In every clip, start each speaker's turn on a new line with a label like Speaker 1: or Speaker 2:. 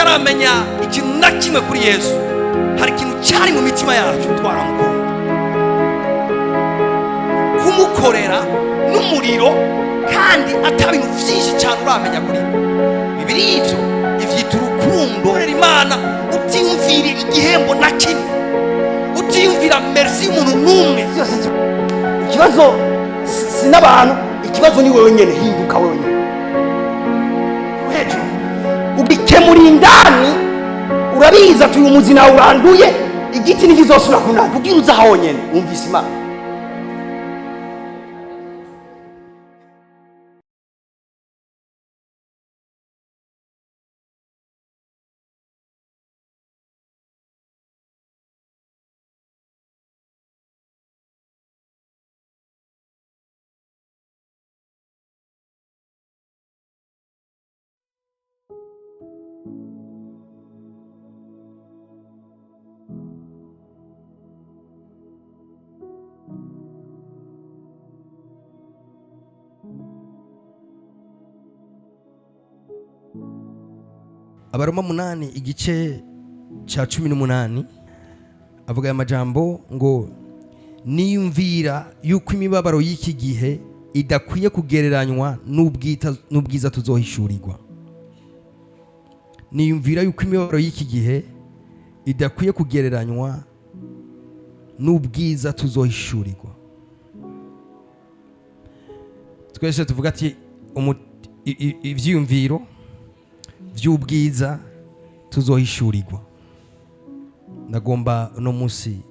Speaker 1: tutaramenya ikintu na kimwe kuri Yesu, hari ikintu cyari mu mitima yacu twaramukunda. Kumukorera n'umuriro kandi atabintu byinshi cyane uramenya kuri Bibiri ivyo ivyita urukundo. Imana utiyumvira igihembo na kimwe, utiyumvira merci y'umuntu n'umwe.
Speaker 2: Ikibazo si n'abantu, ikibazo ni wewe nyene. Hinduka wewe nyene hejuru ubikemura indani. Urabiza ati uyu muzi nawe uranduye, igiti ntikizosubira kunana. Ubwira uza aho nyene wumvise Imana.
Speaker 1: Abaroma 8 igice cha 18 avuga aya majambo ngo niyumvira yuko imibabaro y'iki gihe idakwiye kugereranywa n'ubwiza tuzohishurirwa. Niyumvira yuko imibabaro y'iki gihe idakwiye kugereranywa n'ubwiza tuzohishurirwa. Twese tuvuga ati ivyiyumviro by'ubwiza tuzohishurirwa. Nagomba no musi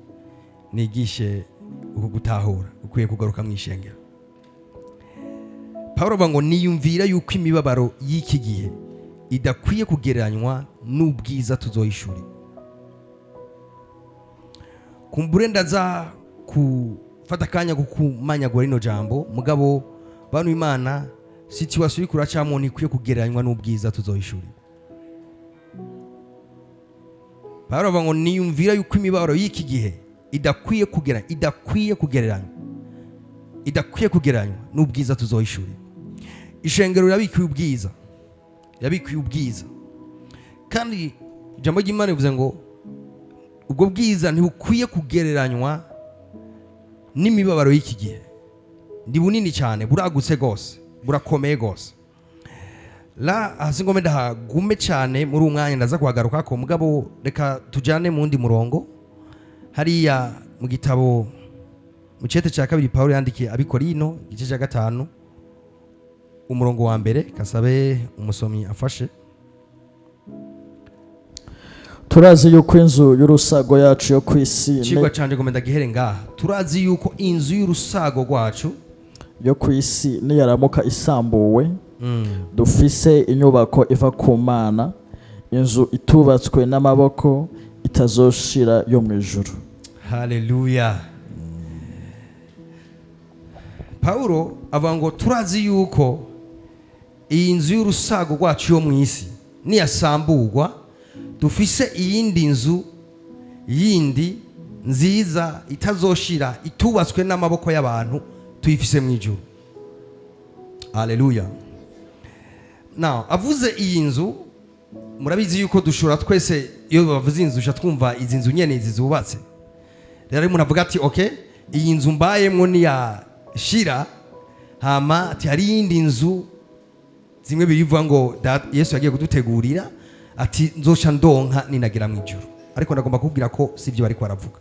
Speaker 1: nigishe uko gutahura ukwiye kugaruka mu ishengero. Paulo avuga ngo niyumvira yuko imibabaro y'iki gihe idakwiye kugereranywa n'ubwiza tuzohishurirwa. Kumbure ndaza kufata kanya kukumanyagura rino jambo, mugabo bantu Imana situation iri kuracamo ntikwiye kugereranywa n'ubwiza tuzohishurirwa. Paulo avuga ngo niyumvira yuko imibabaro y'iki gihe idakwiye kugereranywa n'ubwiza tuzohishurirwa. Ishengero yabikiye ubwiza kandi ijambo ry'Imana rivuze ngo ubwo bwiza ntibukwiye kugereranywa n'imibabaro y'iki gihe. Ndi bunini cyane, buragutse gose, burakomeye gose. La hasingome ndahagume cyane muri umwanya ndaza kuhagaruka ko, mugabo reka tujane mu ndi murongo hariya mu gitabo mu cete cya 2 Paulo yandikiye abikorino igice cya 5 umurongo wa mbere. Kasabe umusomyi afashe.
Speaker 3: Turazi yuko inzu y'urusago yacu yo kwisi
Speaker 1: Chigwa canje gomenda gihere ngaha. Turazi yuko inzu y'urusago rwacu
Speaker 3: yo kwisi niyaramuka isambuwe, dufise inyubako iva ku Mana, inzu itubatswe n'amaboko itazoshira yo mu ijuru.
Speaker 1: Haleluya. Paulo avuga ngo turazi yuko iyi nzu y'urusago rwacu yo mu isi niyasamburwa, dufise iyindi nzu yindi nziza itazoshira itubatswe n'amaboko y'abantu tuyifise mu ijuru. Haleluya. Now avuze iyi nzu, murabizi yuko dushobora twese iyo bavuze inzu twumva izi nzu nyene zizubatse. Rero umuntu avuga ati okay, iyi nzu mbayemwo ni ya shira, hama ati hari yindi nzu zimwe birivuga ngo Yesu yagiye kudutegurira ati nzoca ndonka ninagera mu ijuru. Ariko ndagomba kubwira ko sivyo bari kwaravuga.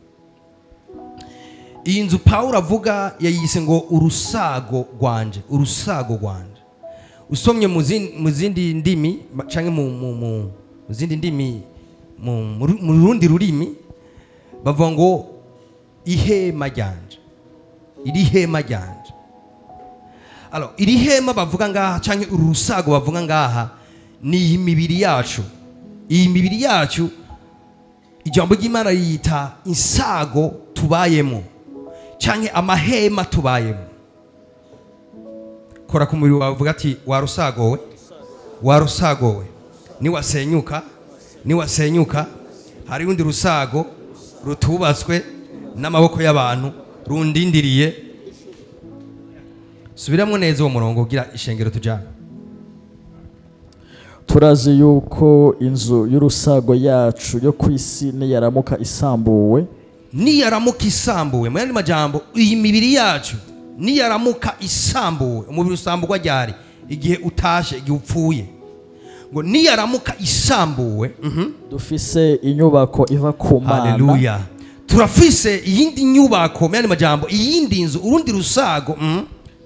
Speaker 1: Iyi nzu Paulo avuga yayise ngo urusago rwanje. Usomye mu zindi ndimi canke mu zindi ndimi mu rundi rurimi bavuga ngo ihema ryanje. Iri hema ryanje. Alors iri hema bavuga ngaha canke urusago bavuga ngaha ni imibiri yacu. Iyi mibiri yacu ijambo ry'Imana yita insago tubayemo canke amahema tubayemo. Kora ku mubiri wawe uvuga ati warusagowe niwasenyuka hari undi rusago rutubatswe n'amaboko y'abantu rundindiriye. Subiramo neza uwo murongo ugira ishengero tujana.
Speaker 3: turazi yuko inzu y'urusago yacu yo ku isi niyaramuka isambuwe
Speaker 1: mu yandi majambo iyi mibiri yacu niyaramuka isambuwe. Umubiri usamburwa ryari? Igihe utashe, igihe upfuye. Ngo niyaramuka isambuwe,
Speaker 3: dufise inyubako iva ku Mana.
Speaker 1: Haleluya. Turafise iyindi nyubako, mu yandi majambo iyindi nzu, urundi rusago,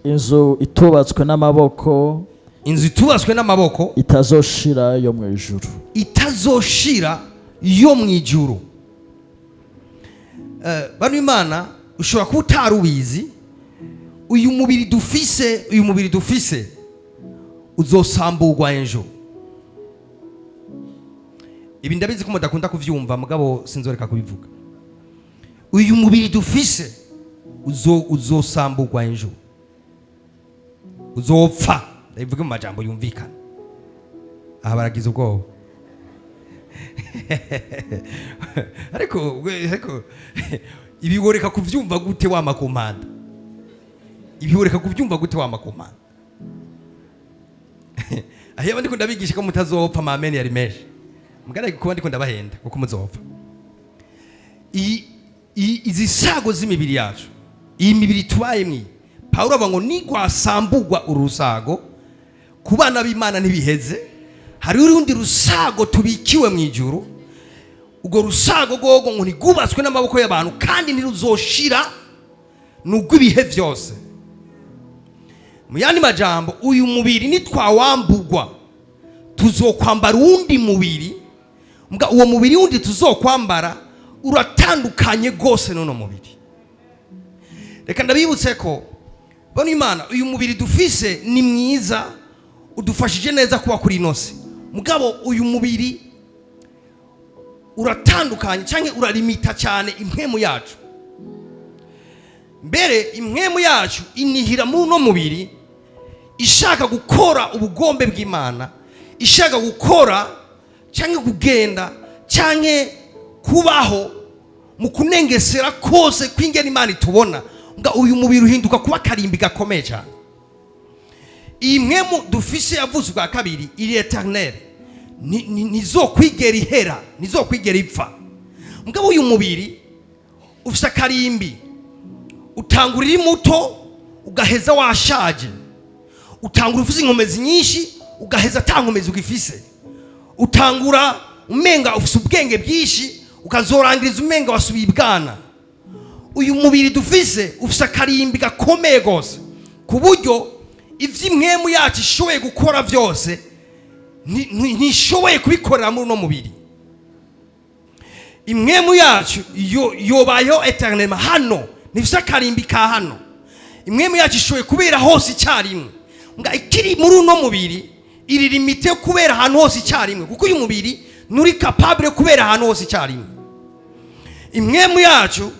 Speaker 3: inzu itubatswe n'amaboko,
Speaker 1: inzu itubatswe n'amaboko,
Speaker 3: itazoshira yo mu ijuru,
Speaker 1: itazoshira yo mu ijuru. Bano Imana ushobora kuba utarubizi, uyu mubiri dufise uzosamburwa ejo. Ibi ndabizi ko mudakunda kuvyumva, mugabo sinzoreka kubivuga. Uyu mubiri dufise uzosamburwa ejo, uzopfa. Ndabivuga mu majambo yumvikana. Aha baragize ubwoba. ariko ibiboreka kuvyumva gute wa makomanda? Ibiboreka kuvyumva gute wa makomanda? Ahiye ndiko ndabigisha ko mutazopfa, amen yari menshi. Mugaraye kuba ndiko ndabahenda kuko muzopfa. Izi sago z'imibiri yacu, iyi mibiri tubayemwe, Paulo avuga ngo nigwasambugwa urusago ku bana b'Imana ntibiheze, hari urundi rusago tubikiwe mu ijuru. Ubwo rusago gogo ngo nigubatswe n'amaboko y'abantu kandi ntiruzoshira nubwo ibihe byose. Mu yandi majambo uyu mubiri nitwawambugwa tuzokwambara uwundi mubiri, mbwa uwo mubiri wundi tuzokwambara uratandukanye gose n'uno mubiri. Reka ndabibutse ko bano Imana uyu mubiri dufise ni mwiza, udufashije neza kuba kuri inosi, mugabo uyu mubiri uratandukanye cyangwa uralimita cyane impwemu yacu. Mbere impwemu yacu inihira mu no mubiri ishaka gukora ubugombe bw'Imana, ishaka gukora cyangwa kugenda cyangwa kubaho mu kunengesera kose kw'ingene Imana itubona. Nga uyu mubiri uhinduka kuba karimbi gakomeye cyane. Iyi mpwemu dufise yavuze bwa kabiri iri eternel, nizokwigera ihera, nizokwigera ipfa. Mugabo uyu mubiri ufise karimbi, utangurira muto ugaheza washaje, utangura ufise inkomezi nyinshi ugaheza atankomezi ugifise, utangura umenga ufise ubwenge bwinshi ukazorangiriza umenga wasubiye ibwana. Uyu mubiri dufise ufise karimbi gakomeye gose ku buryo ivy'imwemu yacu ishoboye gukora byose ntishoboye kubikorera muri no mubiri. Imwemu yacu yobayeho eternellement hano, nifise karimbi ka hano. Imwemu yacu ishoboye kubera hose icyarimwe, nga ikiri muri uno mubiri iri limite kubera ahantu hose icyarimwe, kuko uyu mubiri nuri capable kubera ahantu hose icyarimwe. Imwemu yacu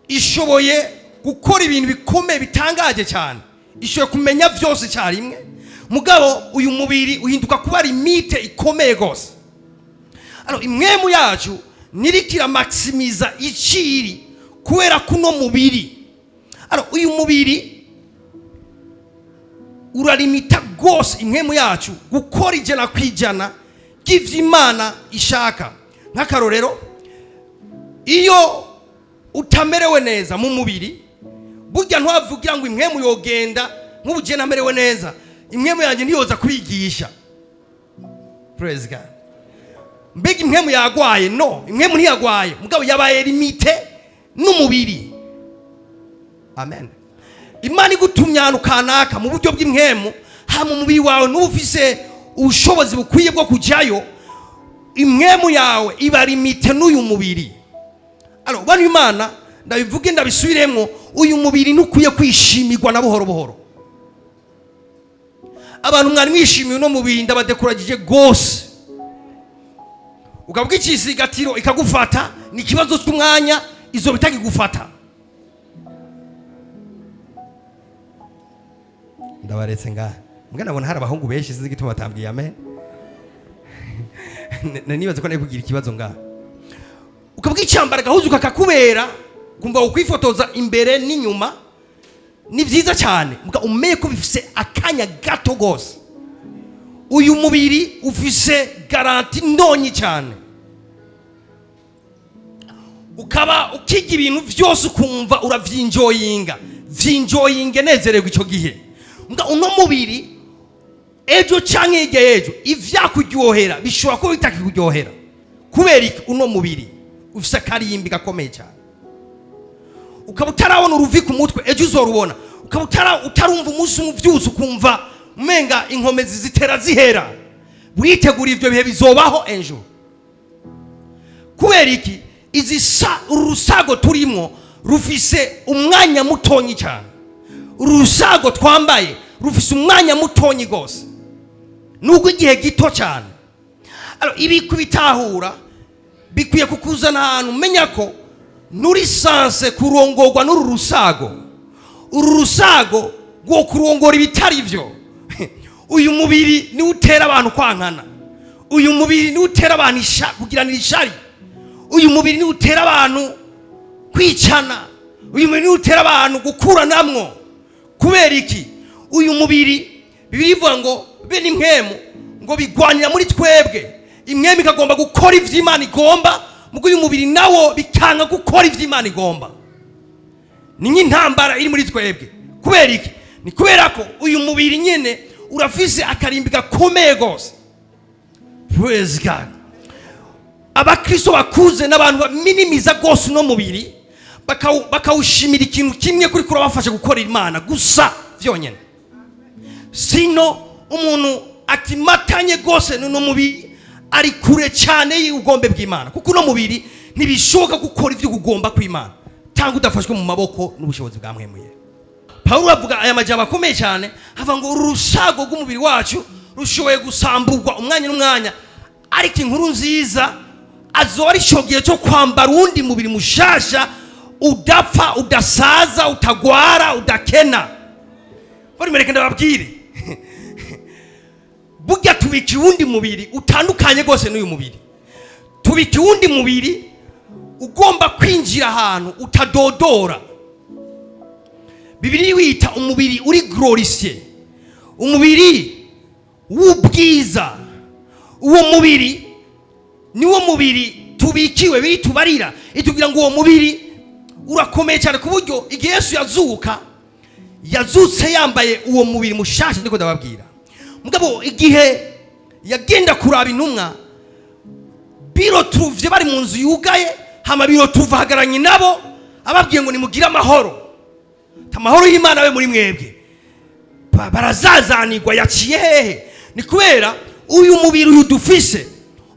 Speaker 1: ishoboye gukora ibintu bikomeye bitangaje cyane, ishoboye kumenya byose icyarimwe, mugabo uyu mubiri uhinduka kuba limite ikomeye gose. Imwemu yacu nirikira maximiza iciri kubera kuno mubiri. Uyu mubiri uralimita gose imwemu yacu gukora ijana kwijana ry'Imana ishaka. Nk'akarorero, iyo utamerewe neza mu mubiri, burya ntwavugira ngo imwemu yogenda nk'ubuje namerewe neza, imwemu yanjye ntiyoza kubigisha. Praise God. Mbega imwemu yagwaye? No, imwemu ntiyagwaye, mugabo yabaye limite n'umubiri. Amen. Imana igutumyana kanaka mu buryo bw'imwemu, ha mu mubiri wawe n'ufise ubushobozi bukwiye bwo kujayo, imwemu yawe iba limite n'uyu mubiri. Bano Imana ndabivuge ndabisubiremo, uyu mubiri ntukwiye kwishimirwa na buhoro buhoro. Abantu mwari mwishimiye no mubiri ndabadekuragije gose, ukavuga ikisigatiro ikagufata, ni ikibazo cy'umwanya izo bitagigufata. Ndabaretse ngaha, mbwa nabona hari abahungu benshi sinzi gituma batambwiye amen. Nibaze ko nayo kugira ikibazo ngaha, ukavuga icyambara gahuzu kakakubera, kumva ukwifotoza imbere n'inyuma ni byiza cyane, mbwa umeye ko bifise akanya gato gose. uyu mubiri ufise garanti ndonyi cyane, ukaba ukiga ibintu byose ukumva uravyinjoyinga nezererwa icyo gihe. Mbwa uno mubiri ejo canke hirya y'ejo ivyakuryohera bishobora kuba bitakikuryohera, kubera uno mubiri ufise akarimbi gakomeye cyane. Ukaba utarabona uruvi ku mutwe, ejo uzorubona. Ukaba utarumva umunsi umuvyuzi ukumva umenga inkomezi zitera zihera. Witegura ivyo bihe bizobaho ejo. Kubera iki? Uru rusago turimo rufise umwanya mutonyi cyane. Uru rusago twambaye rufise umwanya mutonyi gose, nubwo igihe gito cyane. Ibi kubitahura bikwiye kukuzana ahantu umenya ko nuri sanse kurongorwa n'uru rusago. Uru rusago rwo kurongora ibitari byo. Uyu mubiri ni utera abantu kwankana. Uyu mubiri ni utera abantu kugiranira ishari. Uyu mubiri ni utera abantu kwicana. Uyu mubiri ni utera abantu gukuranamwo. Kubera iki? Uyu mubiri bivuga ngo be ni impwemu ngo bigwanira muri twebwe. Imwemu ikagomba gukora ivyo Imana igomba, mugo uyu mubiri nawo bikanga gukora ivyo Imana igomba. Ni nk'intambara iri muri twebwe. Kubera iki? Ni kubera ko uyu mubiri nyene urafise akarimbi gakomeye gose. Praise God. Abakristo bakuze n'abantu baminimiza gose no mubiri, bakawushimira ikintu kimwe kuri kurabafasha gukora Imana gusa vyonyene. Sino umuntu akimatanye gose no mubiri ari kure cyane y'ubugombe bw'Imana, kuko no mubiri ntibishoboka gukora ivyo kugomba kw'Imana cyangwa udafashwe mu maboko n'ubushobozi bwa Mwemwe. Paulo avuga aya majambo akomeye cyane, ava ngo urusago rw'umubiri wacu rushoboye gusamburwa umwanya n'umwanya, ariko inkuru nziza azora ishogiye cyo kwambara undi mubiri mushasha udapfa, udasaza, utagwara, udakena. Bari mereke ndababwire burya tubiki wundi mubiri utandukanye gose n'uyu mubiri. Tubiki wundi mubiri ugomba kwinjira ahantu utadodora. Bibiri wita umubiri uri glorifié, umubiri w'ubwiza. Uwo mubiri niwo mubiri tubikiwe, biri tubarira itubwira ngo uwo mubiri urakomeye cyane ku buryo igihe Yesu yazutse yambaye uwo mubiri mushasha. Ndiko ndababwira mugabo igihe yagenda kuraba intumwa, biro tuvye bari mu nzu yugaye, hama biro tuvahagaranye nabo ababwiye ngo nimugire amahoro. Amahoro y'Imana we muri mwebwe. Barazazanirwa yaciye hehe? Ni kubera uyu mubiri uyu dufise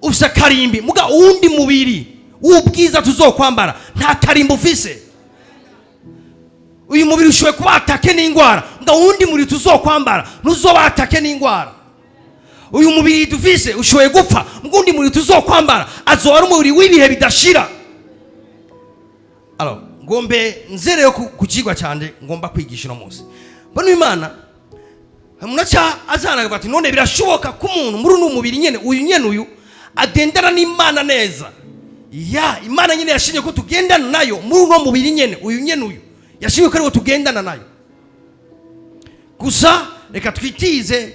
Speaker 1: ufise karimbi, muga uwundi mubiri w'ubwiza tuzokwambara nta karimbi ufise. Uyu mubiri ushoboye kuba atake n'ingwara, muga uwundi mubiri tuzokwambara nuzoba atake n'ingwara. Uyu mubiri dufise ushoboye gupfa, muga uwundi mubiri tuzokwambara azoba ari umubiri w'ibihe bidashira. Alors ngombe nzereyo ku kigwa cyane ngomba kwigisha no munsi. Bano Imana munacha azana bati none birashoboka ko umuntu muri uno mubiri nyene uyu agendana n'Imana neza. Ya Imana nyene yashimye ko tugendana nayo muri uno mubiri nyene uyu yashimye ko ariwo tugendana nayo. Gusa reka twitize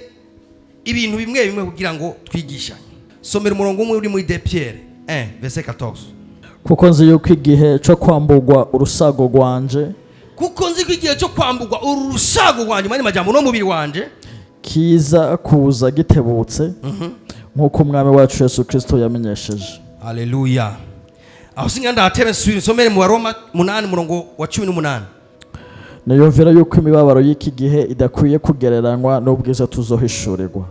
Speaker 1: ibintu bimwe kugira ngo twigishanye. Somera umurongo umwe uri muri De Pierre 1 verset 14.
Speaker 3: Kuko nzi yuko igihe cyo kwambugwa urusago rwanje,
Speaker 1: kuko nzi ko igihe cyo kwambugwa urusago rwanje mani majambo no mubiri wanje
Speaker 3: kiza kuza gitebutse nk'uko umwami wacu Yesu Kristo yamenyesheje.
Speaker 1: Haleluya. Aho singanda atebe somere mu Roma 8 murongo wa 18.
Speaker 3: Niyumvira yuko imibabaro y'iki gihe idakwiye kugereranywa n'ubwiza tuzohishurirwa.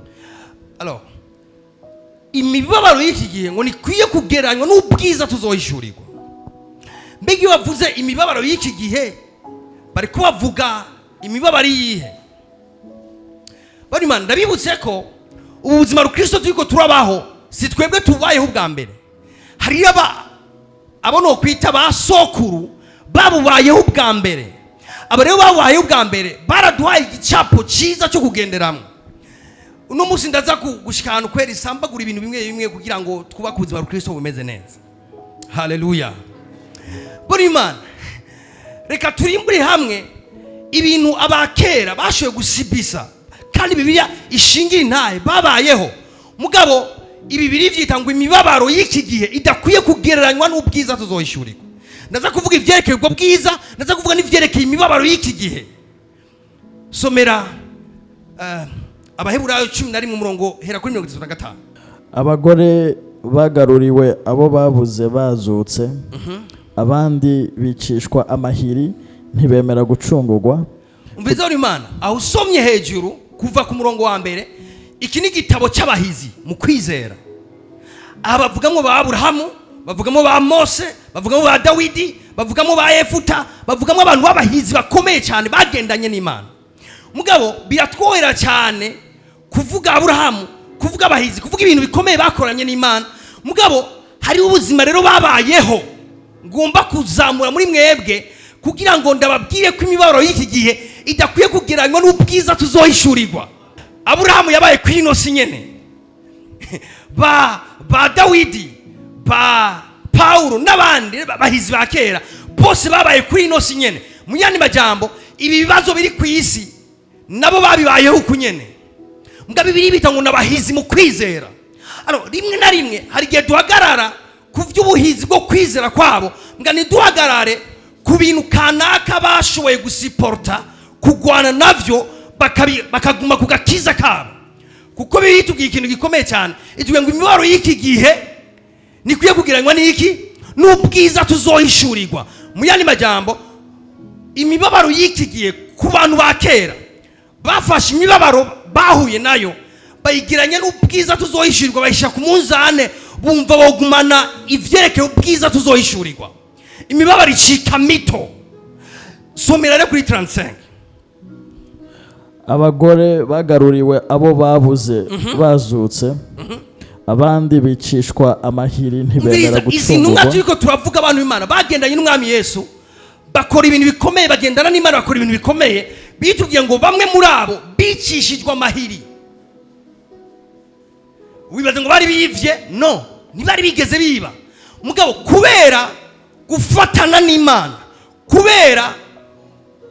Speaker 1: Alors imibabaro y'iki gihe ngo nikwiye kugereranywa n'ubwiza tuzohishurirwa. Mbega bavuze imibabaro y'iki gihe bari kubavuga imibabaro yihe? Bari man ndabibutse ko ubuzima rukristo turiko turabaho si twebwe tubayeho ubwa mbere. Hari abono kwita ba sokuru babubayeho ubwa mbere. Aba rero babubayeho ubwa mbere baraduhaye igicapo cyiza cyo kugenderamo. Uno munsi ndaza gushikana kweri sambagura ibintu bimwe kugira ngo twubake ubuzima rukristo bumeze neza. Haleluya. Buri man reka turimbure hamwe ibintu abakera bashoye gusibisa kandi Bibiliya ishingira intahe babayeho. Mugabo ibi biri vyita ngo imibabaro y'iki gihe idakwiye kugereranywa n'ubwiza tuzohishurirwa. Ndaza kuvuga ivyerekeye ubwo bwiza, ndaza kuvuga n'ivyerekeye imibabaro y'iki gihe. Somera Abaheburayo 11 umurongo hera kuri 35.
Speaker 3: Abagore bagaruriwe abo babuze bazutse, abandi bicishwa amahiri ntibemera gucungurwa.
Speaker 1: Umviza Imana aho usomye hejuru kuva ku murongo wa mbere, iki ni igitabo cy'abahizi mu kwizera. Aha bavugamo ba Aburahamu, bavugamo ba Mose, bavugamo ba Dawidi, bavugamo ba Yefuta, bavugamo abantu b'abahizi bakomeye cyane bagendanye n'Imana. Mugabo biratwohera cyane kuvuga Aburahamu, kuvuga abahizi, kuvuga ibintu bikomeye bakoranye n'Imana. Mugabo hari ubuzima rero babayeho ngomba kuzamura muri mwebwe kugira ngo ndababwire ko imibabaro y'iki gihe idakwiye kugereranywa n'ubwiza tuzohishurirwa. Aburahamu yabaye kuri ino si nyene ba Dawidi, ba Paulo n'abandi bahizi ba kera bose babaye kuri ino si nyene. Mu yandi majambo ibi bibazo biri ku isi nabo babibayeho kunyene. Mbwa Bibiliya bita ngo nabahizi mu kwizera. Rimwe na rimwe hari igihe duhagarara ku vy'ubuhizi bwo kwizera kwabo, mbwa ntiduhagarare ku bintu kanaka bashoboye gusiporta kugwana navyo bakaguma ku gakiza kabo. Kuko Bibiliya itubwiye ikintu gikomeye cyane, itubwiye ngo imibabaro y'iki gihe nikwiye kugereranywa n'iki n'ubwiza tuzohishurirwa. Mu yandi majambo imibabaro y'iki gihe ku bantu ba kera bafashe imibabaro bahuye nayo bayigiranye n'ubwiza tuzohishurirwa, bayisha ku munzane bumva bogumana ivyerekeye ubwiza tuzohishurirwa. Imibabaro icika mito. Somera rero kuri 35.
Speaker 3: Abagore bagaruriwe abo babuze bazutse, abandi bicishwa amahiri ntibemera gucungurwa.
Speaker 1: Izi ntumwa turiko turavuga abantu b'Imana bagendanye n'Umwami Yesu, bakora ibintu bikomeye, bagendana n'Imana bakora ibintu bikomeye. Bitubwiye ngo bamwe muri abo bicishijwe amahiri. Wibaze ngo bari bivye? No, ntibari bigeze biba. Mugabo kubera gufatana n'Imana, kubera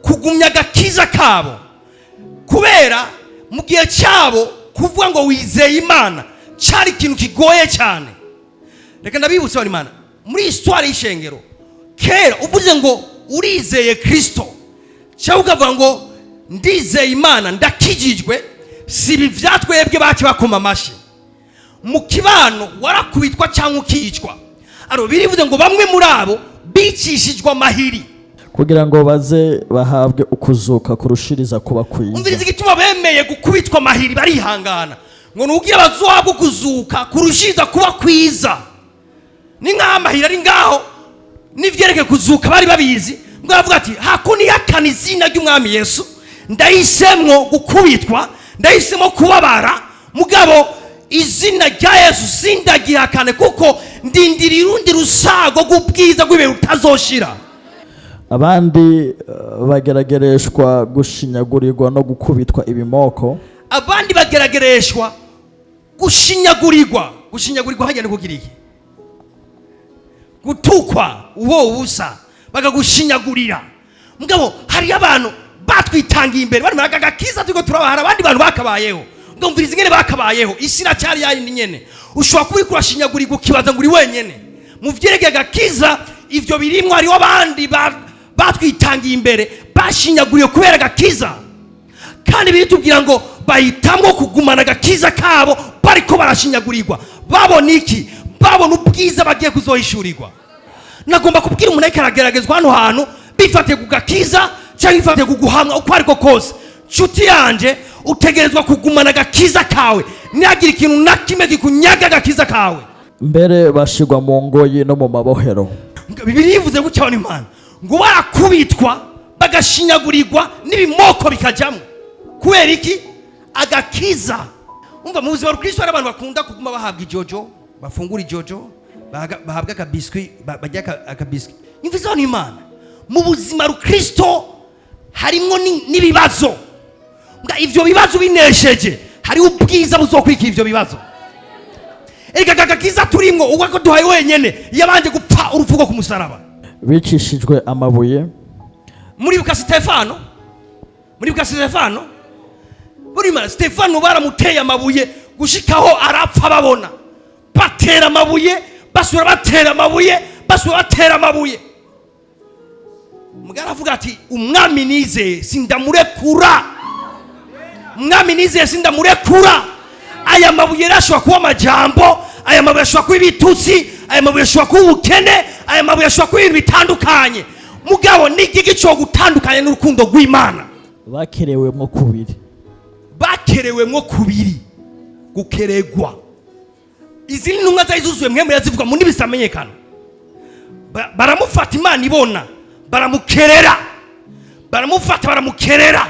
Speaker 1: kugumya agakiza kabo, kubera mu gihe cyabo kuvuga ngo wizeye Imana cyari ikintu kigoye cyane. Reka ndabibutse bari Imana muri histoire y'ishengero kera uvuze ngo urizeye Kristo cyangwa ukavuga ngo ndizeye Imana ndakijijwe, si ibi vyatwebwe baki bakoma amashi mu kibano warakubitwa cyangwa ukicwa. Birivuze ngo bamwe muri abo bicishijwe amahiri
Speaker 3: kugira ngo baze bahabwe ukuzuka kurushiriza kuba kwiza.
Speaker 1: Umviriza igituma bemeye gukubitwa amahiri barihangana ngo nugira bazohabwe kuzuka kurushiriza kuba kwiza. Ni nk'amahiri ari ngaho nivyerekeye kuzuka bari babizi, ngo bavuga ati hakuni yakana izina ry'Umwami Yesu, ndahisemwo gukubitwa, ndahisemwo kubabara, mugabo izina rya Yesu sindagihakane kuko ndindira urundi rusago rw'ubwiza rw'ibintu utazoshira.
Speaker 3: Abandi bageragereshwa gushinyagurirwa no gukubitwa ibimoko.
Speaker 1: Abandi bageragereshwa gushinyagurirwa. Gushinyagurirwa hajya kugira iki? Gutukwa uwo ubusa bakagushyinyagurira. Mugabo hari abantu batwitangiye imbere bari maraga gakiza tuko turabahara abandi bantu bakabayeho. Ngumviriza ingene bakabayeho isi na cyari yayindi nyene. Ushobora kubikura shinyagurirwa ukibaza ngo uri wenyene. Mu vyerege gakiza ivyo birimwe hari abandi batwitangiye imbere bashinyaguriye kubera gakiza. Kandi bitubwira ngo bahitamwo kugumana gakiza kabo bariko barashinyagurirwa. Babona iki? Babona ubwiza bagiye kuzohishurirwa. Nagomba kubwira umuntu ikarageragezwa hano hantu bifate kugakiza cyangwa bifate kuguhamwa uko ariko kose. Nshuti yanje utegerezwa kugumana gakiza kawe, ntiyagira ikintu na kimwe gikunyaga gakiza kawe.
Speaker 3: Mbere bashigwa mu ngoyi no mu mabohero.
Speaker 1: Bibiliya ivuze gutya abantu Imana ngo barakubitwa bagashinyagurirwa n'ibimoko bikajamwe. Kubera iki? Agakiza. Umva mu buzima bw'Kristo hari abantu bakunda kuguma bahabwa ijojo, bafungura ijojo, bahabwa akabiswi, bajya akabiswi. Nyumvise abantu Imana mu buzima bw'Kristo harimo n'ibibazo. Nga ivyo bibazo binesheje hari ubwiza buzokwika ivyo bibazo. Ega gakiza turimwo uko duhaye wenyene yabanje gupfa uruvugo ku musaraba.
Speaker 3: Bicishijwe amabuye.
Speaker 1: Muri Stefano burima Stefano baramuteye amabuye gushikaho arapfa babona, batera amabuye basura batera amabuye basura batera amabuye. Mugara avuga ati umwami nizeye sindamurekura, umwami nizeye sindamurekura. Aya mabuye rashobora kuba amajambo, aya mabuye ashobora kuba ibitutsi, aya mabuye ashobora kuba ubukene, aya mabuye ashobora kuba ibintu bitandukanye. Mugabo ni igiki cyo gutandukanye n'urukundo rw'Imana.
Speaker 3: bakerewemwo kubiri,
Speaker 1: bakerewemwo kubiri, gukeregwa. Izi ntumwa zari zuzuye mwemwe yazivuga mu ndimi zitamenyekana. Baramufata Imana ibona, baramukerera, baramufata baramukerera,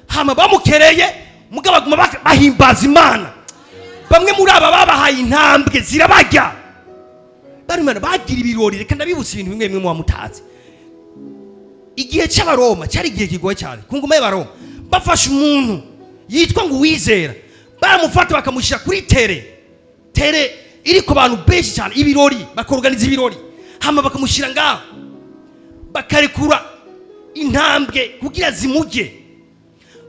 Speaker 1: hama bamukereye mugabo baguma bahimbaza Imana. Bamwe muri aba babahaye intambwe zirabajya, barimana bagira ibirori. Reka ndabibutsa ibintu bimwe bimwe mu mutazi. Igihe cy'Abaroma cyari igihe kigoye cyane. Ku ngoma y'Abaroma bafashe umuntu yitwa ngo Uwizera, baramufata bakamushyira kuri tere iri ku bantu benshi cyane, ibirori, bakorganiza ibirori, hama bakamushyira ngaho, bakarekura intambwe kugira zimujye,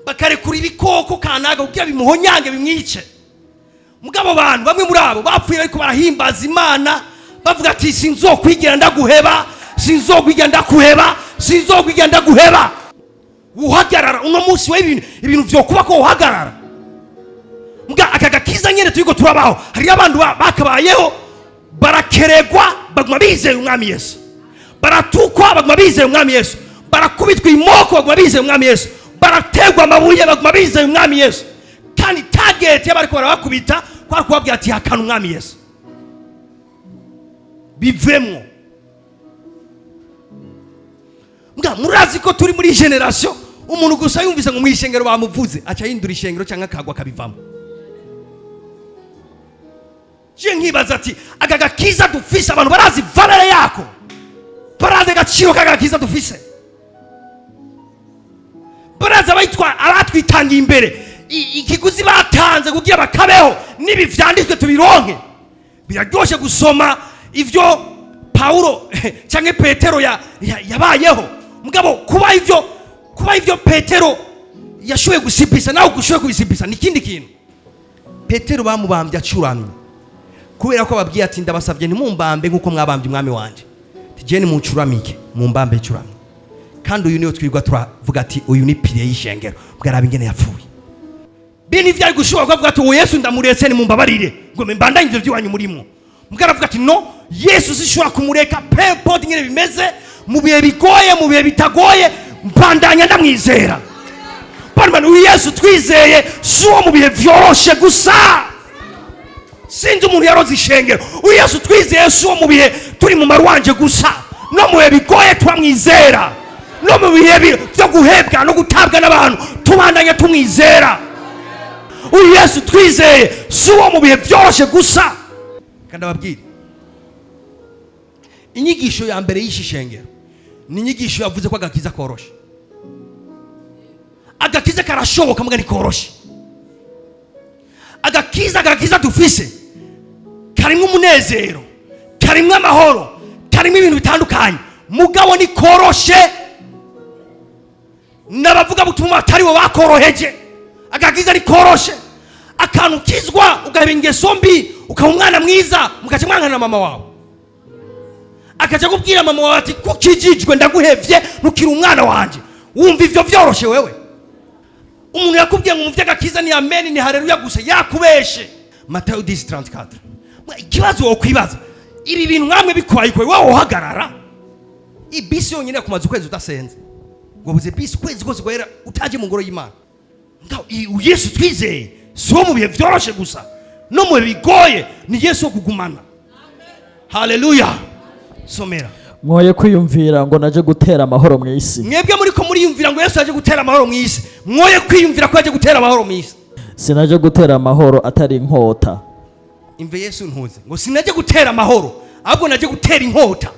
Speaker 1: bakarekura ibikoko kanaka kugira bimuhonyange bimwice. Mugabo abantu bamwe muri abo bapfuye ariko barahimbaza Imana, bavuga ati sinzokwigera ndaguheba, sinzokwigera ndakuheba, sinzokwigera ndaguheba. Uhagarara uno munsi we ibintu byo kuba ko uhagarara. Mga akagakiza nyene turiko turabaho, hari abantu bakabayeho barakeregwa baguma bizeye umwami Yesu, baratukwa baguma bizeye umwami Yesu, barakubitwa imoko baguma bizeye umwami Yesu, barategwa amabuye baguma bizeye umwami Yesu. Kandi target y'abariko barabakubita kwa kubabwira ati hakana umwami Yesu, bivemwo. Mga murazi ko turi muri generation umuntu gusa yumvise ngo mwishengero bamuvuze aca yindura ishengero cyangwa akagwa kabivamo. Je nkibaza ati agagakiza dufise abantu barazi valere yako, barazi agaciro k'agagakiza dufise, barazi abatwitangiye imbere, ikiguzi batanze kugira bakabeho nibi vyanditswe tubironke. Biraryoshe gusoma ivyo Paulo cyangwa Petero yabayeho, mugabo kuba ivyo Petero yashoboye gusibisa nawe gushoboye kubisibisa ni kindi kintu. Petero bamubambye acuramye kubera ko babwiye ati ndabasabye ntimumbambe nkuko mwabambye umwami wanje, tijeni muncuramike mumbambe curamye. Kandi uyu niyo twirwa turavuga ati uyu ni pire y'ishengero, bwarabe ingene yapfuye. Bini vyari gushobora kuvuga ati uwo Yesu ndamuretse ni mumbabarire ngo mbandanye ivyo byiwanyu murimo. Mugaravuga ati no, Yesu sishobora kumureka pepot ingene bimeze, mu bihe bigoye mu bihe bitagoye mbandanya ndamwizera. Bana uyu Yesu twizeye suwo mu bihe vyoroshe gusa, sinzi umuntu yaroze ishengero. Uyu Yesu twizeye suwo mu bihe turi mu marwanje gusa, no mu bihe bigoye twamwizera, no mu bihe byo guhebwa no gutabwa n'abantu tubandanya tumwizera. Uyu Yesu twizeye suwo mu bihe vyoroshe gusa. Kandi ababwira inyigisho ya mbere y'ishengero ni inyigisho yavuze ko agakiza koroshe. Agakiza karashoboka mugani koroshe. Agakiza dufise karimo umunezero, karimo amahoro, karimo ibintu bitandukanye, mugabo ni koroshe. Nabavuga butumwa atari bo bakoroheje. Agakiza ni koroshe. Akantu kizwa ugaheba ingeso mbi ukaba umwana mwiza mukaca mwangana na mama wawe, akaja kubwira mama wawe ati kukijijwe ndaguhevye ntukiri umwana wanje. Wumva ivyo vyoroshe wewe? Umuntu yakubwiye ngo muvye agakiza ni amen ni haleluya gusa yakubeshe. Matayo 10:34. Ikibazo wo kwibaza ibi bintu nkamwe bikwaye ko wowe uhagarara ibisi yonyine kumaza ukwezi udasenze ngo buze bisi kwezi kose kwera utaje mu ngoro y'Imana. Ngaho Yesu twizeye so mu bihe vyoroshe gusa, no mu bigoye ni Yesu wo kugumana. Haleluya. Somera.
Speaker 3: mwoye kwiyumvira ngo naje gutera amahoro mu isi.
Speaker 1: Mwebwe muri ko muriyumvira ngo Yesu aje gutera amahoro mu isi, mwoye kwiyumvira ko aje gutera amahoro mu isi.
Speaker 3: Sinaje gutera amahoro atari inkota.
Speaker 1: Imve Yesu ntuze ngo sinaje gutera amahoro ahubwo naje gutera inkota.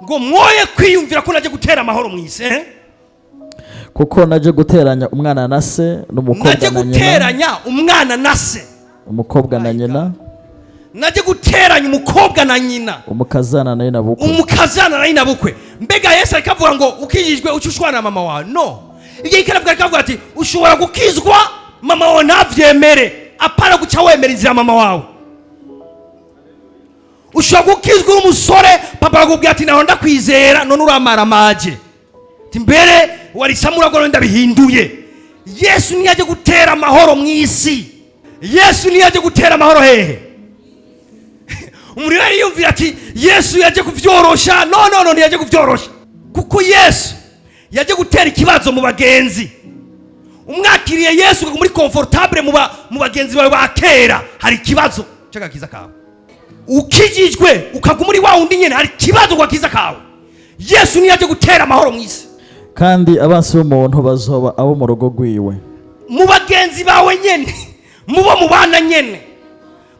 Speaker 1: Ngo mwoye kwiyumvira ko naje gutera amahoro mu isi,
Speaker 3: kuko naje guteranya umwana na se n'umukobwa na nyina.
Speaker 1: Naje guteranya umwana na se,
Speaker 3: umukobwa na nyina.
Speaker 1: Naje guteranya umukobwa na nyina,
Speaker 3: umukazana na nyina bukwe.
Speaker 1: Umukazana na nyina bukwe. Mbega Yesu akavuga ngo ukijijwe ucushwana na mama wawe? No. igihe kiravuga kavuga ati ushobora gukizwa mama wawe ntavyemere, apana guca wemera inzira mama wawe. Ushobora gukizwa umusore papa akubwira ati naho ndakwizera none uramara maje mbere warisamura ngo ndabihinduye. Yesu niyaje gutera amahoro mu isi. Yesu niyaje gutera amahoro hehe? Umuriro yiyumvira ati Yesu yaje kuvyorosha. No niyaje kuvyorosha, kuko Yesu yaje gutera ikibazo mu bagenzi. Umwakiriye Yesu muri comfortable mu bagenzi bawe bakera, hari ikibazo cy'agakiza kawe. Ukijijwe ukaguma uri wa undi nyene, hari ikibazo kwa kiza kawe. Yesu niyaje gutera amahoro mu isi.
Speaker 3: Kandi abansi b'umuntu bazoba abo mu rugo rwiwe,
Speaker 1: mu bagenzi bawe nyene, mubo mubana nyene,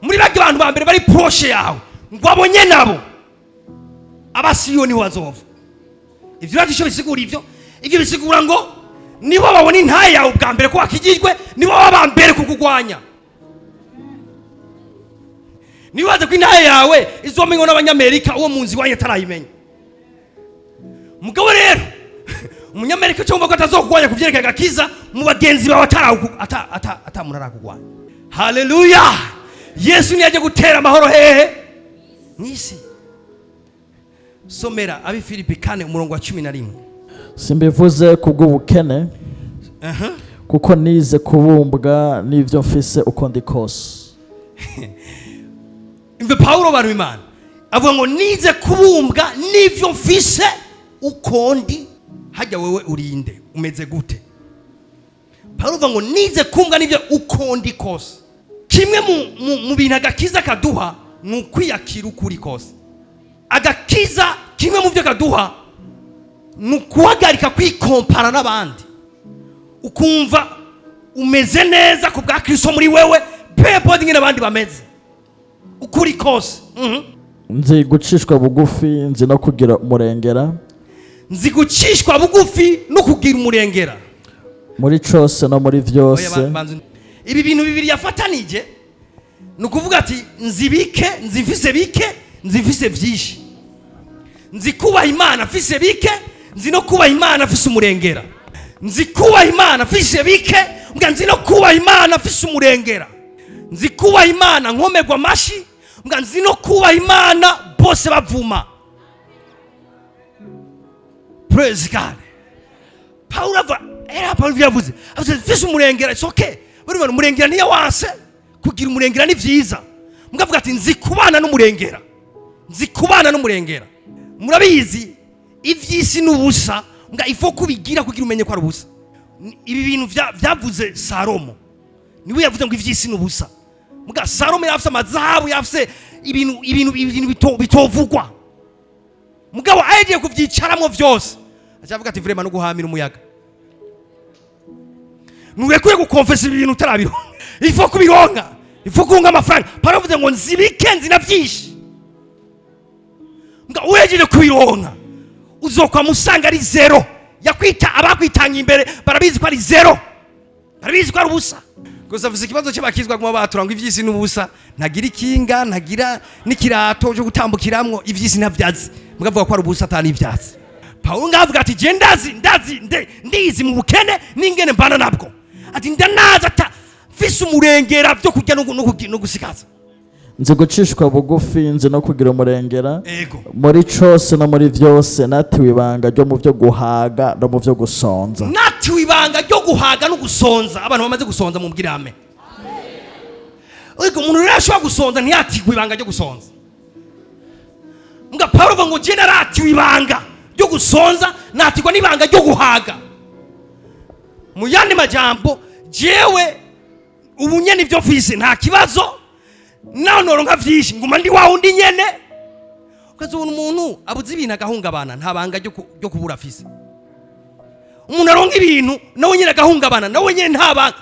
Speaker 1: muri bage abantu ba mbere bari proche yawe, ngo abonye nabo abasiyoni wazova. Ivyo radisho bisigura ivyo bisigura ngo nibo babona intaye yawe bwa mbere ko wakijijwe, nibo baba mbere kukugwanya. Nibaze ko intaye yawe izomenywa n'abanyamerika uwo munzi wanye atarayimenya. Mugabo rero umunyamerika cyangwa ko atazokugwanya kuvyerekeye agakiza mu bagenzi bawe atamuntu arakugwanya. Haleluya! Yesu niyaje gutera amahoro hehe mwisi. Somera abi Filipi 4:11.
Speaker 3: Simbivuze kubw'ubukene kuko nize kubumbwa n'ivyo mfise uko ndi kose.
Speaker 1: Imve Paulo bari Imana avuga ngo nize kubumbwa n'ivyo mfise uko ndi. Hajya wewe urinde umeze gute? Paulo avuga ngo nize kumbwa n'ivyo uko ndi kose. Kimwe mu bintu agakiza kaduha ni ukwiyakira ukuri kose. Agakiza kimwe mu byo kaduha ni ukuhagarika kwikompara n'abandi, ukumva umeze neza ku bwa Kristo muri wewe pepo dinge n'abandi bameze ukuri kose.
Speaker 3: Nzi gucishwa bugufi, nzi no kugira umurengera.
Speaker 1: Nzi gucishwa bugufi no kugira umurengera
Speaker 3: muri cyose no muri vyose.
Speaker 1: Ibi bintu bibiri yafatanije ni ukuvuga ati nzi bike, nzi mfise bike, nzi mfise vyinshi. Nzi kubaha Imana mfise bike, nzi no kubaha Imana mfise umurengera. Nzi kubaha Imana mfise bike, mbwa nzi no kubaha Imana mfise umurengera. Nzi kubaha Imana nkomerwa amashi, mbwa nzi no kubaha Imana bose bavuma. Praise God. Paulo yavuze mfise umurengera. It's okay. Buri bantu umurengera niyo wanse, kugira umurengera ni vyiza. Mugavuga ati nzi kubana n'umurengera. Nzi kubana n'umurengera. Murabizi ivyisi n'ubusa, mbwa ifo kubigira kugira umenye ko ari ubusa. Ibi bintu vyavuze Salomo. Niwe yavuze ngo ivyisi n'ubusa. Mbwa Salomo yafise amazahabu, yafise ibintu bitovugwa. Mugabo agiye kuvyicaramo vyose acavuga ati vrema no guhamira umuyaga. Nurekwiye gukonfesa ibintu utarabiro. Ifo kubironka, ifo kunga amafaranga. Paravuze ngo nzibike nzi na vyinshi. Nga urejeje kubironka uzokwa musanga ari zero. Yakwita abakwitanga imbere barabizi ko ari zero. Barabizi ko ari ubusa. Gusa vuze ikibazo cy'abakizwa kuma baturanga ivyisi n'ubusa, ntagira ikinga, ntagira n'ikirato cyo gutambukiramwo, ivyisi navyazi. Mugavuga ko ari ubusa atani ivyatsi. Paulo ngavuga ati je ndizi mu bukene n'ingene mbana nabwo. Ati ndanaza ata fise umurengera byo kujya no gusikaza.
Speaker 3: Nzi gucishwa bugufi, nzi no kugira umurengera.
Speaker 1: Ego.
Speaker 3: Muri cyose no muri vyose natiwe ibanga ryo mu byo guhaga no mu byo gusonza.
Speaker 1: Natiwe ibanga ryo guhaga no gusonza. Abantu bamaze gusonza mu bwirame. Ego umuntu rashobora gusonza ntiyatiwe ibanga ryo gusonza. Mga Paulo avuga ngo je naratiwe ibanga ryo gusonza, natigwa n'ibanga ryo guhaga. Mu yandi majambo jewe ubunyene ivyo mfise nta kibazo, naho noronka vyinshi nguma ndi wa undi nyene. Ukazubona umuntu abuze ibintu agahungabana, nta banga ryo kubura afise. Umuntu aronka ibintu nawe nyene agahungabana, nawe nyene nta banga.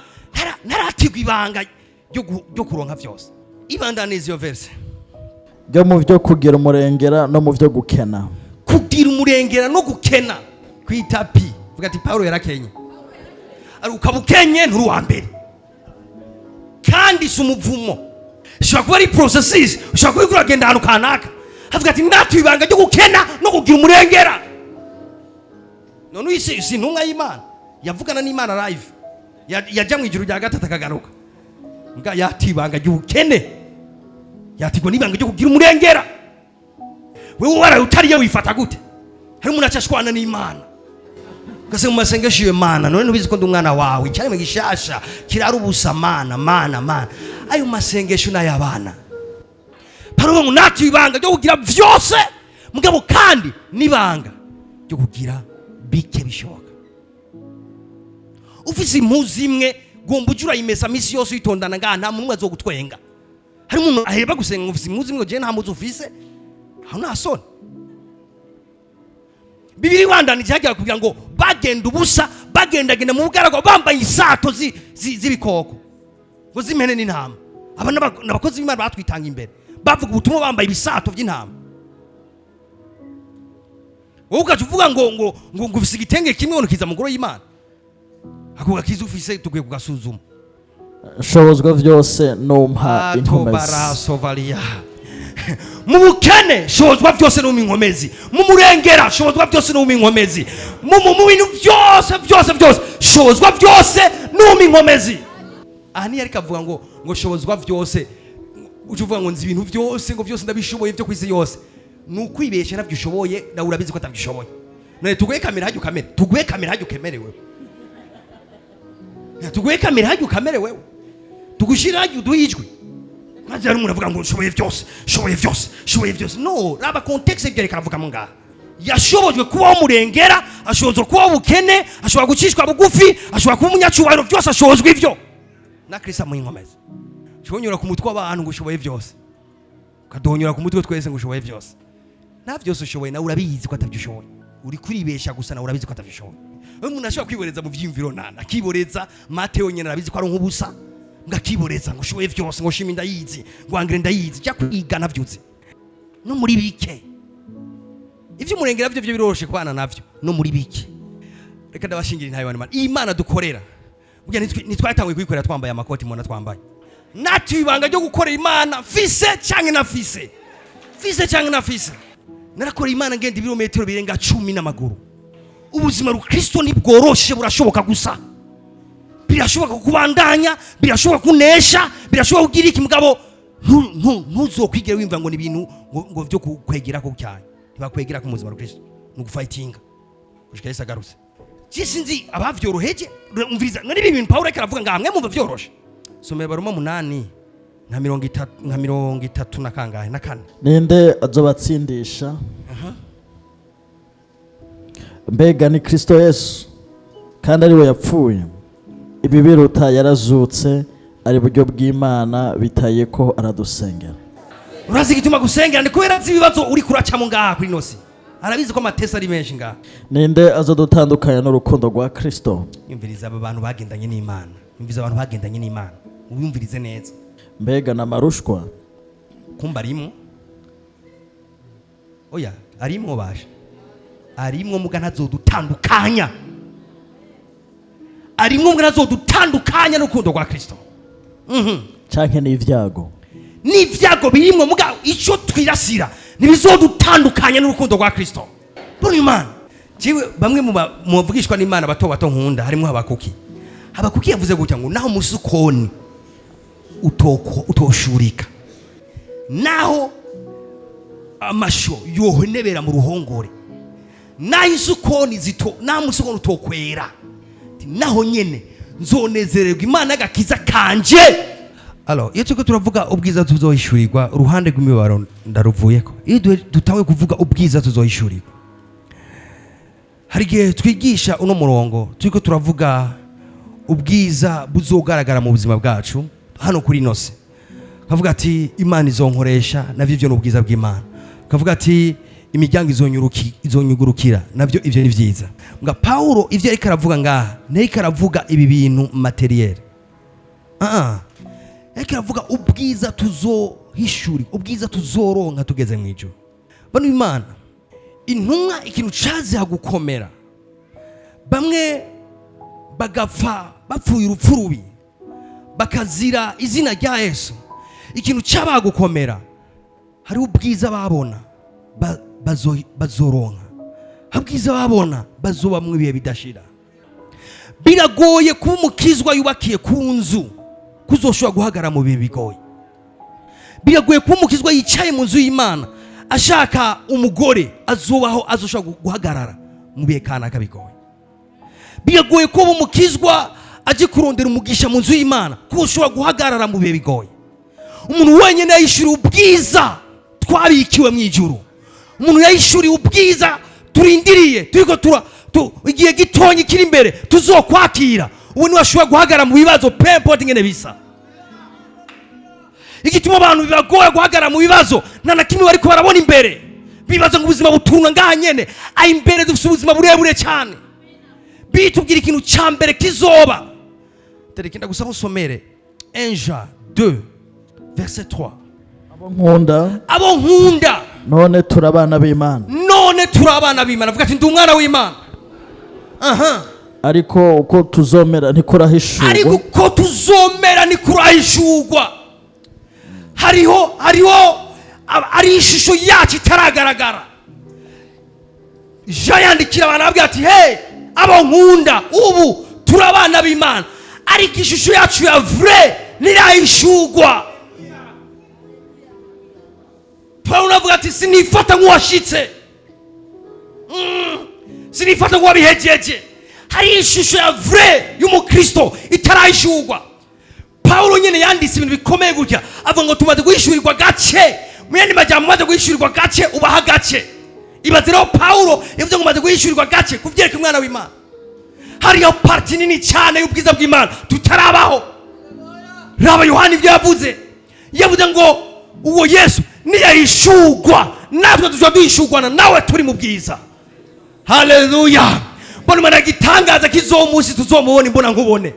Speaker 1: Naratigwa ibanga ryo kuronka vyose. Ibandaniza iyo verse
Speaker 3: ryo mu byo kugira umurengera no mu byo gukena.
Speaker 1: Kugira umurengera no gukena kwitapi. Vuga ati Paulo yarakenye. Ari ukabukenye nturi wa mbere. Kandi si umuvumo. Ushobora kuba ari processes, ushobora kuba uragenda ahantu kanaka. Havuga ati ndatuye ibanga ryo gukena no kugira umurengera. None uyise si ntunga y'Imana. yavugana n'Imana live, yajya mu ijuru rya gatatu akagaruka, nga yatibanga ry'ubukene, yatigwa n'ibanga ryo kugira umurengera. Wewe wara utariye wifata gute? Hari umuntu acashwana n'Imana, gase mu masengesho y'Imana, none nubizi ko ndi umwana wawe, cyane mu gishasha kirari ubusa mana. Ayo masengesho n'ayabana. Paro ngo natibanga ryo kugira vyose, mugabo kandi nibanga ryo kugira bike bishoboka. Ufise impuzu imwe gomba ujura imesa misi yose uyitondana ngaha nta muntu azogutwenga. Hari umuntu aheba gusenga ngo ufise impuzu imwe je nta mpuzu ufise, aho nta soni. Bibiri wandanije hagira kugira ngo bagenda ubusa, bagendagenda mu bugarago bambaye isato z'ibikoko ngo z'impene n'intama. Aba n'abakozi b'Imana batwitanga imbere bavuga ubutumwa bambaye ibisato by'intama. Wowe ugaje uvuga ngo ufise igitenge kimwe ngo kiza mu ngoro y'Imana, akuga kiza ufise tugiye kugasuzuma.
Speaker 3: Shobozwa vyose numpa inkomezi.
Speaker 1: Mu bukene shobozwa byose n'umpa inkomezi, mu murengera shobozwa byose n'umpa inkomezi, mu bintu byose shobozwa byose n'umpa inkomezi. Aha ni ariko avuga ngo shobozwa byose, uje uvuga ngo nzi ibintu byose ngo byose ndabishoboye byo kwisi yose. Nukwibesha nabyo ushoboye na urabizi ko atabishoboye. None tuguye kamera hajye ukamere, tuguye kamera hajye ukemerewe. Tuguye kamera hajye ukamerewe. Tugushira hajye uduhijwe. Maze ari umuntu avuga ngo shoboye byose. No, raba context yerekana avuga mu ngaha. Yashobojwe kuba umurengera, ashobozwa kuba ubukene, ashobora gucishwa bugufi, ashobora kuba umunyacyubahiro, byose ashobozwa ivyo. Na Kristo mu inkomezi. Shonyura ku mutwe abantu ngo ushoboye byose. Kadonyura ku mutwe twese ngo ushoboye byose. Na byose ushoboye na urabizi ko atabyushoboye. Uri kuribesha gusa na urabizi ko atabyushoboye. Umuntu ashobora kwiboreza mu vyimviro nana, akiboreza Mateo nyene arabizi ko ari nk'ubusa. Ngakiboreza ngo ushoboye byose, ngo shimi ndayizi, ngo angire ndayizi, cya kwiga navyuze. No muri bike. Ivyo murengera byo biroroshe kubana navyo, no muri bike. Reka ndabashingira intayo Imana. Imana dukorera. Burya nitwatanguye kuyikorera twambaye amakoti mona twambaye. Nati ibanga ryo gukora Imana fise canke nafise. Fise canke nafise. Narakora Imana ngende ibirometero birenga 10 n'amaguru. Ubuzima ru Kristo ni bworoshe burashoboka gusa. Birashoboka kubandanya, birashoboka kunesha, birashoboka kugira iki mugabo ntuzokwigera wimva ngo ni ibintu ngo byo kwegera ko cyane. Ntibakwegera ku muzima ru Kristo. Nugufightinga. Ushika Yesu agarutse. Sinzi abavyoroheje, umviriza none ibi bintu Paulo aravuga ngo amwe mumva vyoroshe. Somera Baroma 8 nka 30 na kangahe na kane.
Speaker 3: Ninde azobatsindisha? Mbega ni Kristo Yesu kandi ari we yapfuye. Ibi biruta yarazutse ari buryo bw'Imana bitaye ko aradusengera.
Speaker 1: Urazi gituma gusengera ndi kubera ibibazo uri kuraca mu ngaha kuri nosi. Arabizi ko amatesa ari menshi ngaha.
Speaker 3: Ninde azodutandukanya n'urukundo rwa Kristo?
Speaker 1: Yumviriza aba bantu bagendanye n'Imana. Yumviriza abantu bagendanye n'Imana. Ubiyumvirize neza.
Speaker 3: Mbega na marushwa
Speaker 1: kumba arimo. Oya, arimo baje. Arimo muga ntazodutandukanya. Arimo muga ntazodutandukanya n'urukundo rwa Kristo.
Speaker 3: Canke n'ivyago.
Speaker 1: N'ivyago birimo muga ico twirasira nibizodutandukanya n'urukundo rwa Kristo. Buri Imana. Jiwe bamwe mu bavugishwa n'Imana bato nkunda harimo Habakuki. Habakuki yavuze gutya ngo naho musukoni utoshurika. Naho amasho yohenebera mu ruhongore. Naho isukoni namusukoni utokwera. Naho nyene nzonezererwa Imana agakiza kanje. Alors, iyo tuko turavuga ubwiza tuzohishurirwa uruhande rw'imibaro ndaruvuyeko. Iyo dutawe kuvuga ubwiza tuzohishurirwa. Hari gihe twigisha uno murongo tuko turavuga ubwiza buzogaragara mu buzima bwacu hano kuri nose. Kavuga ati Imana izonkoresha navyo ivyo n'ubwiza bw'Imana. Kavuga ati imiryango izonyugurukira navyo ivyo ni vyiza. Nga Paulo ivyo ariko aravuga ngaha neriko aravuga ibi bintu materiel. Ariko aravuga ubwiza tuzohishuri, ubwiza tuzoronka tugeze mu ijuru. Bano Imana intumwa ikintu cazi hagukomera. Bamwe bagapfa bapfuye urupfu rubi bakazira izina rya Yesu. Ikintu cabagukomera hari ubwiza babona bazoronka. Ubwiza babona bazoba mu bihe bidashira. biragoye kuba umukizwa yubakiye ku nzu kuzoshobora guhagarara mu bihe bigoye. Biragoye kuba umukizwa yicaye mu nzu y'Imana ashaka umugore azubaho azoshobora guhagarara mu bihe kanaka bigoye. Biragoye kuba umukizwa aje kurondera umugisha mu nzu y'Imana kuko ushobora guhagarara mu bihe bigoye. Umuntu wenyine yayishuriye ubwiza twabikiwe mu ijuru. Umuntu yayishuriye ubwiza turindiriye turiko igihe gitonyi kiri imbere tuzokwakira. Ubu niwe ashobora guhagarara mu bibazo pempote ngene bisa. Igituma abantu bibagora guhagarara mu bibazo nta na kimwe bariko barabona imbere. Bibaza ngo ubuzima butunga ngaha nyene, aho imbere dufite ubuzima burebure cyane. Bitubwira ikintu cya mbere kizoba. Tereka ndagusaba usomere 1 Jean 2 verset 3. Abo nkunda
Speaker 3: none turabana b'Imana.
Speaker 1: None turabana b'Imana. Vuga ati ndi umwana w'Imana.
Speaker 3: Ariko uko tuzomera ntikurahishurwa.
Speaker 1: Ariko uko tuzomera ntikurahishurwa. Hariho ari ishusho yacu itaragaragara. Jean yandikira abantu ababwira ati hey, abo nkunda ubu turabana b'Imana, ariko ishusho yacu ya vrai ntirahishurwa. Paulo avuga ati sinifata nk'uwashitse, sinifata nk'uwabihejeje. Hari ishusho ya vrai y'umukristo itarahishurwa. Paulo nyene yanditse ibintu bikomeye gutya, avuga ngo tumaze guhishurirwa gace. Muyandi majambo maze guhishurirwa gace ubaha gace. Ibaze rero Paulo yavuze ngo maze guhishurirwa gace kuvyereka umwana w'Imana. Hariyo parti nini cyane y'ubwiza bw'Imana tutarabaho. Raba Yohana ibyo yavuze ngo uwo Yesu niyahishurwa natwe tuzwa duhishurwana nawe turi mu bwiza. Haleluya. Mbona Imana gitangaza kizomusi tuzomubona imbona nkubone.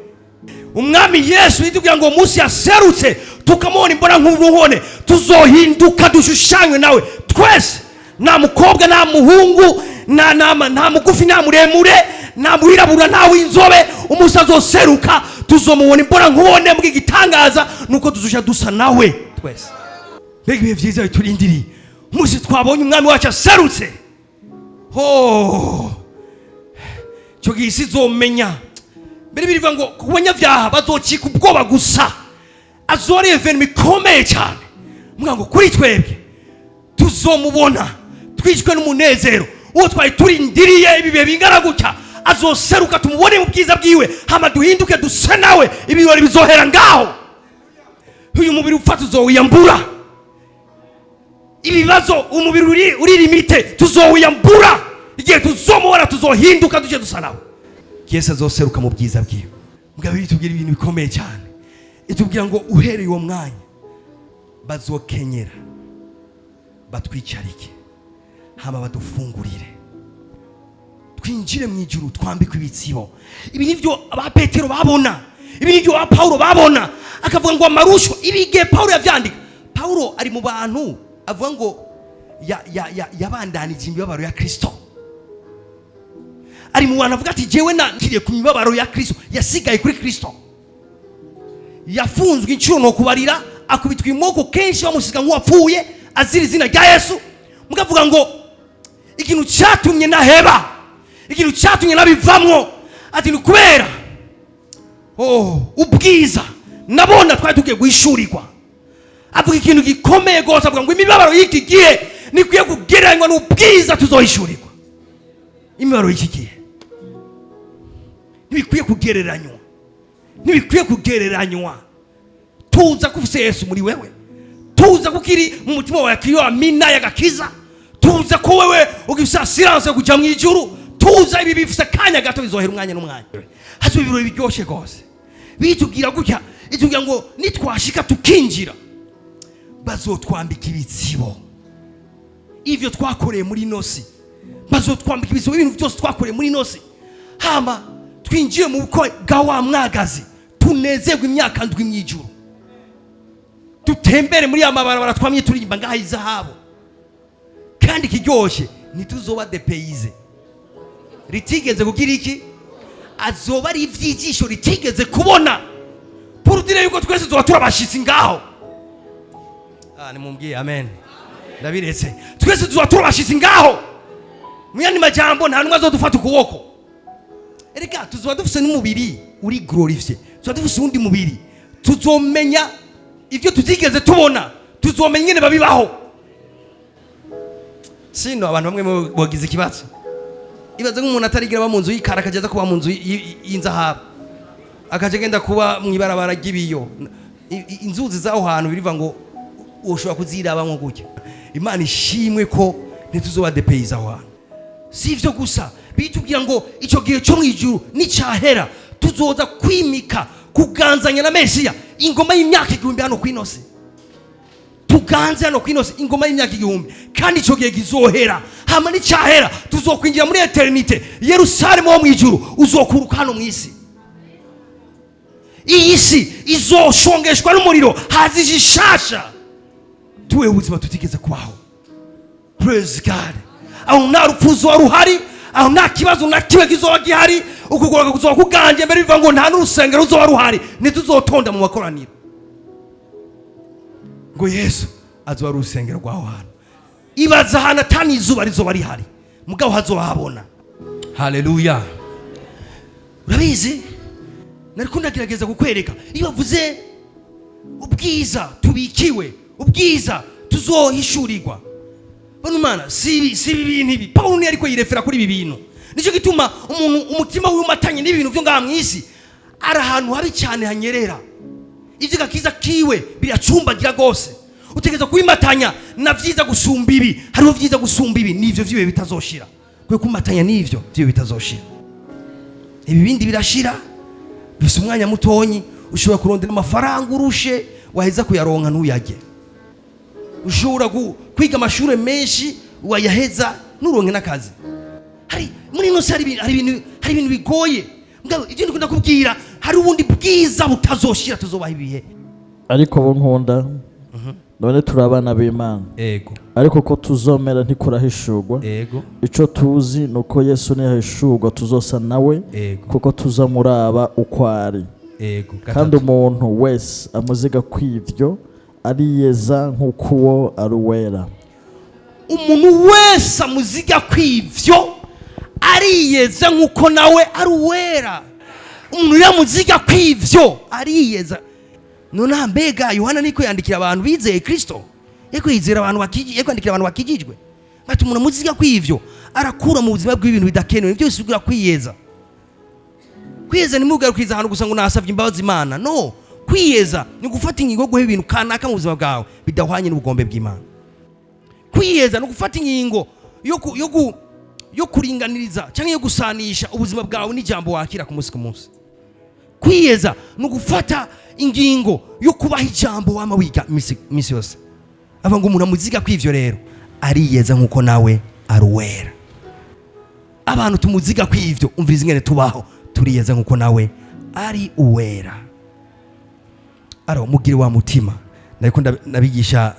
Speaker 1: Umwami Yesu yitubwira ngo umunsi yaserutse tukamubona imbona nkubone, tuzohinduka dushushanywe nawe twese, nta mukobwa nta muhungu nta mugufi nta muremure nta mwirabura nta w'inzobe. Umunsi azoseruka tuzomubona imbona nkubone. Mbwa igitangaza nuko tuzusha dusa nawe twese. Mbega ibihe byiza biturindiriye umunsi twabonye umwami wacu aserutse. Cyo gisi zomenya mbere birivuga ngo ku banyabyaha bazocika ubwoba gusa, azore event bikomeye cyane. Mbwa ngo kuri twebwe tuzomubona twishwe n'umunezero uwo twari turindiriye ibihe bingana gutya. Azoseruka tumubone mu bwiza bwiwe, hama duhinduke duse nawe, ibirori bizohera ngaho. Uyu mubiri ufata uzowiyambura ibibazo, umubiri uri limite tuzowiyambura. Igihe tuzomubona tuzohinduka duje dusa nawe. Yesu azoseruka mu bwiza bwiwe. Mugabo bitubwira ibintu bikomeye cyane. Itubwira ngo uhereye uwo mwanya bazokenyera batwicarike, hama badufungurire, twinjire mu ijuru, twambikwe ibitsibo. Ibi nivyo aba Petero babona, ibi nivyo aba Paulo babona. Akavuga ngo amarusho ibige Paulo yavyandika. Paulo ari mu bantu avuga ngo yabandanije imibabaro ya Kristo. Ari mu bantu avuga ati jewe nakiriye ku mibabaro ya Kristo, yasigaye kuri Kristo. Yafunzwe inshuro no kubarira, akubitwa imoko kenshi bamusiga nk'uwapfuye azira izina rya Yesu. Mugavuga ngo ikintu cyatumye naheba, ikintu cyatumye nabivamwo ati nikubera ubwiza nabona twari tugiye guhishurirwa. Avuga ikintu gikomeye gose, avuga ngo imibabaro y'iki gihe nikwiye kugereranywa n'ubwiza tuzohishurirwa. Imibabaro y'iki gihe ntibikwiye kugereranywa, ntibikwiye kugereranywa. Tuza kufise Yesu muri wewe, tuza kukiri mu mutima wawe kiyo amina y'agakiza, tuza ko wewe ugifisa silence kuja mu ijuru, tuza ibi bifise kanya gato bizohera umwanya n'umwanya. Hazo ibirori biryoshe gose bitubwira gutya. Itubwira ngo nitwashika tukinjira bazotwambika ibitsibo. Ivyo twakoreye muri nosi bazotwambika ibitsibo, ibintu byose twakoreye muri nosi, hama twinjiye mu bukwe bwa wa mwagazi, tunezerwe imyaka ndwi mu ijuru, dutembere muri amabarabara twamye turimba ngaha izahabu. Kandi kiryoshe ntituzoba depayse ritigeze kugira iki, azoba ari ivyijisho ritigeze kubona. Purudire yuko twese tuba turabashitsi ngaho. Nimumbwiye amen. Ndabiretse twese tuba turabashitsi ngaho. Muyandi majambo nta numwe azodufata ukuboko. erega tuzoba dufise n'umubiri uri glorifiye, tuzoba dufise uwundi mubiri, tuzomenya ivyo tutigeze tubona, tuzomenya ingene babibaho. Sino abantu bamwe bogize ikibazo, ibaze nk'umuntu atarigira mu nzu y'ikara akageza kuba mu nzu y'inzahabu, akaje genda kuba mu ibarabara ry'ibiyo, inzuzi zaho hantu biriva ngo ushobora kuziraba nko gutya. Imana ishimwe ko ntituzoba depeyiza aho hantu. Si ivyo gusa, bitubwira ngo ico gihe cyo mwijuru nicahera tuzoza kwimika kuganzanya na Mesiya ingoma y'imyaka 1000 hano kwinose. Tuganze hano kwinose ingoma y'imyaka 1000 kandi ico gihe gizohera. Hama nicahera tuzokwinjira muri eternite. Yerusalemu wo mwijuru uzokuruka hano mwisi. Iyi si izoshongeshwa n'umuriro hazijishasha. Tuwe ubuzima tutigeze kubaho. Praise God. Aho nta rupfuzo ruhari, aho nta kibazo na kimwe kizoba gihari, ukugoroka kuzoba kuganje mbere biva ngo nta n'urusengero ruzoba ruhari, ntituzotonda mu makoraniro ngo Yesu azoba ari urusengero rwaho hantu. Ibaza ahantu atani izuba rizoba rihari, mugabo hazoba habona. Haleluya. Urabizi, nariko ndagerageza kukwereka iyo bavuze ubwiza tubikiwe, ubwiza tuzohishurirwa. Bano mana si ibintu ibi Paulo ni ariko yirefera kuri ibi bintu. Nico gituma umuntu umutima w'umatanye n'ibintu byo ngaha mwisi ari ahantu habi cyane hanyerera. Ivyo gakiza kiwe biracumbagira gose. Utegeza kubimatanya na vyiza gusumba ibi, hariho vyiza gusumba ibi, nivyo vyiwe bitazoshira. Kwe kumatanya nivyo vyiwe bitazoshira. Ibi bindi birashira, bifise umwanya mutonyi, ushobora kurondera amafaranga urushe waheza kuyaronka ntuyage. Ushobora kwiga amashure menshi wayaheza nuronke n'akazi. Hari muri ino hari ibintu bigoye. Mugabo ivyo ndikunda kubwira, hari ubundi bwiza butazoshira tuzobaha ibihe.
Speaker 3: Ariko bo nkunda none turabana b'Imana.
Speaker 1: Ego.
Speaker 3: Ariko ko tuzomera ntikurahishurwa.
Speaker 1: Ego.
Speaker 3: Ico tuzi nuko Yesu nihishurwa tuzosa nawe.
Speaker 1: Ego.
Speaker 3: Kuko tuzamuraba uko ari.
Speaker 1: Ego.
Speaker 3: Kandi umuntu wese amuziga kwivyo ariyeza nk'uko uwo ari uwera.
Speaker 1: Umuntu wese amuziga kwivyo ariyeza nk'uko nawe ari uwera. Umuntu yamuziga kwivyo ariyeza. None mbega Yohana niko yandikira abantu bizeye Kristo, yeko yizera abantu bakijije, yeko yandikira abantu bakijijwe. Bati umuntu amuziga kwivyo arakura mu buzima bw'ibintu bidakenewe, ibyo bisubira kwiyeza. Kwiyeza ni mugarukiriza ahantu gusa ngo nasavye imbabazi Imana. No, kwiyeza ni gufata ingingo guhe ibintu kanaka mu buzima bwawe bidahwanye n'ubugombe bw'Imana. Kwiyeza ni gufata ingingo yo kuringaniriza cyangwa yo gusanisha ubuzima bwawe n'ijambo wakira ku munsi ku munsi. Kwiyeza ni gufata ingingo yo kubaha ijambo wama wiga misi yose. Ava ngo umuntu amuziga kwivyo rero ariyeza nk'uko nawe ari uwera. Abantu tumuziga kwivyo umviriza ingene tubaho, turiyeza nk'uko nawe ari uwera. Aro mugire wa mutima nariko nabigisha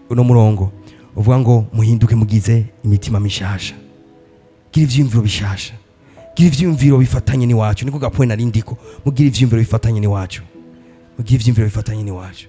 Speaker 1: uno murongo uvuga ngo muhinduke mugize imitima mishasha. Gira ivyumviro bishasha, gira ivyumviro bifatanye ni wacu. Niko gapoe narindiko, mugira ivyumviro bifatanye ni wacu, mugira ivyumviro bifatanye ni wacu.